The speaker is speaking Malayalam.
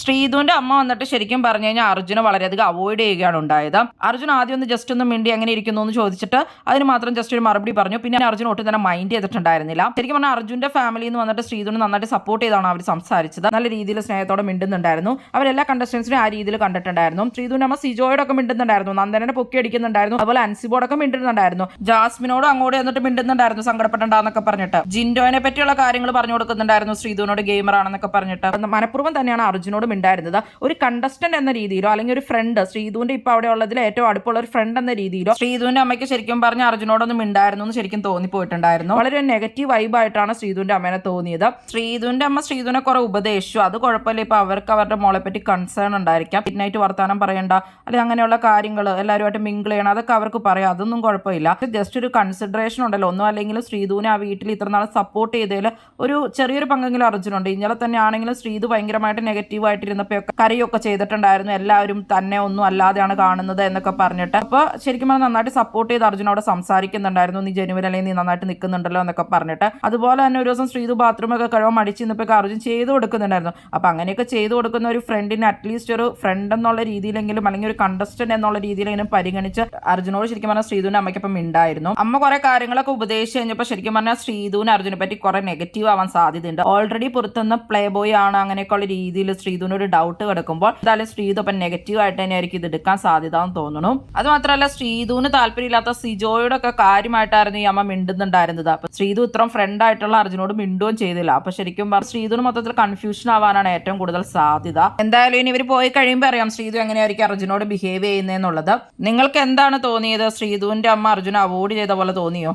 ശ്രീധുവിന്റെ അമ്മ വന്നിട്ട് ശരിക്കും പറഞ്ഞു കഴിഞ്ഞാൽ അർജുനെ വളരെയധികം അവോയ്ഡ് ചെയ്യുകയാണ് ഉണ്ടായത്. അർജുൻ ആദ്യം ഒന്ന് ജസ്റ്റ് ഒന്ന് മിണ്ടി എങ്ങനെ ഇരിക്കുന്നു എന്ന് ചോദിച്ചിട്ട് അതിന് മാത്രം ജസ്റ്റ് ഒരു മറുപടി പറഞ്ഞു. പിന്നെ അർജുൻ ഒട്ടും തന്നെ മൈൻഡ് ചെയ്തിട്ടുണ്ടായിരുന്നില്ല. ശരിക്കും പറഞ്ഞാൽ അർജുന്റെ ഫാമിലി എന്ന് വന്നിട്ട് ശ്രീധുവിനെ നന്നായിട്ട് സപ്പോർട്ട് ചെയ്താണ് അവർ സംസാരിച്ചത്. നല്ല രീതിയിൽ സ്നേഹത്തോടെ മിണ്ടുന്നുണ്ടായിരുന്നു. അവരെല്ലാ കണ്ടസ്റ്റൻസിനും ആ രീതിയിൽ കണ്ടിട്ടുണ്ടായിരുന്നു. ശ്രീധുവിന്റെ അമ്മ സിജോയോടൊക്കെ മിണ്ടുന്നുണ്ടായിരുന്നു, നന്ദനെ പൊക്കി അടിക്കുന്നുണ്ടായിരുന്നു, അതുപോലെ അൻസിബോടൊക്കെ മിണ്ടുന്നുണ്ടായിരുന്നു, ജാസ്മിനോട് അങ്ങോട്ട് എന്നിട്ട് മിണ്ടുന്നുണ്ടായിരുന്നു സങ്കടപ്പെടണ്ടെന്നൊക്കെ പറഞ്ഞിട്ട്. ജിൻഡോനെ പറ്റിയുള്ള കാര്യങ്ങൾ പറഞ്ഞു കൊടുക്കുന്നുണ്ടായിരുന്നു ശ്രീധുവിനോട് ഗെയിമർ ആണെന്നൊക്കെ പറഞ്ഞിട്ട്. മനഃപൂർവ്വം തന്നെയാണ് അർജുനോട് മിണ്ടായിരുന്നത്. ഒരു കണ്ടസ്റ്റന്റ് എന്ന രീതിയിലോ അല്ലെങ്കിൽ ഒരു ഫ്രണ്ട്, ശ്രീധുവിന്റെ ഇപ്പൊ അവിടെ ഉള്ളതിൽ ഏറ്റവും അടുപ്പുള്ള ഒരു ഫ്രണ്ട് എന്ന രീതിയിലോ ശ്രീധുവിന്റെ അമ്മയ്ക്ക് ശരിക്കും പറഞ്ഞ അർജുനോടൊന്നും മിണ്ടായിരുന്നു എന്ന് ശരിക്കും തോന്നിപ്പോയിട്ടുണ്ടായിരുന്നു. വളരെ നെഗറ്റീവ് വൈബായിട്ടാണ് ശ്രീധുവിന്റെ അമ്മേനെ തോന്നിയത്. ശ്രീധുവിന്റെ അമ്മ ശ്രീധുവിനെ കുറെ ഉപദേശിച്ചു, അത് കുഴപ്പമില്ല, ഇപ്പൊ അവർക്ക് അവരുടെ മോളെ പറ്റി കൺസേൺ ഉണ്ടായിരിക്കാം, മിഡ് നൈറ്റ് വർത്താനം പറയണ്ട അല്ലെങ്കിൽ അങ്ങനെയുള്ള കാര്യങ്ങൾ എല്ലാവരുമായിട്ട് മിങ്കിൾ ചെയ്യണം, അതൊക്കെ അവർക്ക് പറയാം, അതൊന്നും കുഴപ്പമില്ല. ജസ്റ്റ് ഒരു കൺസിഡറേഷൻ ഉണ്ടല്ലോ, ഒന്നും അല്ലെങ്കിലും ശ്രീധുവിനെ ആ വീട്ടിൽ ഇത്ര നാൾ സപ്പോർട്ട് ചെയ്തതിൽ ഒരു ചെറിയൊരു പങ്കെങ്കിലും അർജുനുണ്ട്. ഇന്നലെ തന്നെ ആണെങ്കിലും ശ്രീധു ഭയങ്കരമായിട്ട് നെഗറ്റീവ് ആയിട്ടിരുന്നപ്പോൾ കരയൊക്കെ ചെയ്തിട്ടുണ്ടായിരുന്നു, എല്ലാവരും തന്നെ ഒന്നും അല്ലാതെയാണ് കാണുന്നത് എന്നൊക്കെ പറഞ്ഞിട്ട്. അപ്പോൾ ശരിക്കും പറഞ്ഞാൽ നന്നായിട്ട് സപ്പോർട്ട് ചെയ്ത് അർജുനോട് സംസാരിക്കുന്നുണ്ടായിരുന്നു, നീ ജനുവൻ അല്ലെങ്കിൽ നീ നന്നായിട്ട് നിൽക്കുന്നുണ്ടല്ലോ എന്നൊക്കെ പറഞ്ഞിട്ട്. അതുപോലെ തന്നെ ഒരു ദിവസം ശ്രീധു ബാത്റൂമൊക്കെ കഴിവ് മടിച്ച് നിന്നപ്പോൾ അർജുൻ ചെയ്തു കൊടുക്കുന്നുണ്ടായിരുന്നു. അപ്പോൾ അങ്ങനെയൊക്കെ ചെയ്തു കൊടുക്കുന്ന ഒരു ഫ്രണ്ടിന് അറ്റ്ലീസ്റ്റ് ഒരു ഫ്രണ്ട് എന്നുള്ള രീതിയിലെങ്കിലും അല്ലെങ്കിൽ ഒരു കണ്ടസ്റ്റന്റ് എന്നുള്ള രീതിയിലെങ്കിലും പരിഗണിച്ച് അർജുനോട് ശരിക്കും പറഞ്ഞാൽ ശ്രീധുവിന്റെ അമ്മയ്ക്കൊപ്പം ഉണ്ടായിരുന്നു. അമ്മ കുറെ കാര്യങ്ങളൊക്കെ ഉപദേശിച്ച് കഴിഞ്ഞപ്പോൾ ശരിക്കും പറഞ്ഞാൽ ശ്രീധുവിന് അർജുനെ പറ്റി കുറെ നെഗറ്റീവ് ആവാൻ സാധ്യതയുണ്ട്. ഓൾറെഡി പുറത്തുനിന്ന് പ്ലേ ബോയ് ആണ് അങ്ങനെയൊക്കെയുള്ള രീതിയിൽ ശ്രീധുവിന് ഒരു ഡൗട്ട് കിടക്കുമ്പോൾ എന്തായാലും ശ്രീധു അപ്പം നെഗറ്റീവ് ആയിട്ട് തന്നെയായിരിക്കും ഇത് എടുക്കാൻ സാധ്യത എന്ന് തോന്നുന്നു. അത് മാത്രമല്ല ശ്രീധുവിന് താല്പര്യമില്ലാത്ത സിജോയുടെ ഒക്കെ കാര്യമായിട്ടായിരുന്നു ഈ അമ്മ മിണ്ടുന്നുണ്ടായിരുന്നത്. അപ്പൊ ശ്രീധു ഇത്രയും ഫ്രണ്ട് ആയിട്ടുള്ള അർജുനോട് മിണ്ടുകയും ചെയ്തില്ല. അപ്പൊ ശരിക്കും ശ്രീധുവിന് മൊത്തത്തിൽ കൺഫ്യൂഷൻ ആവാനാണ് ഏറ്റവും കൂടുതൽ സാധ്യത. എന്തായാലും ഇനി ഇവർ പോയി കഴിയുമ്പോൾ അറിയാം ശ്രീധു എങ്ങനെയായിരിക്കും അർജുനോട് ബിഹേവ് ചെയ്യുന്നതെന്നുള്ളത്. നിങ്ങൾക്ക് എന്താണ് തോന്നിയത്? ശ്രീധുവിന്റെ അമ്മ അർജുന അവോയ്ഡ് ചെയ്ത പോലെ തോന്നിയോ?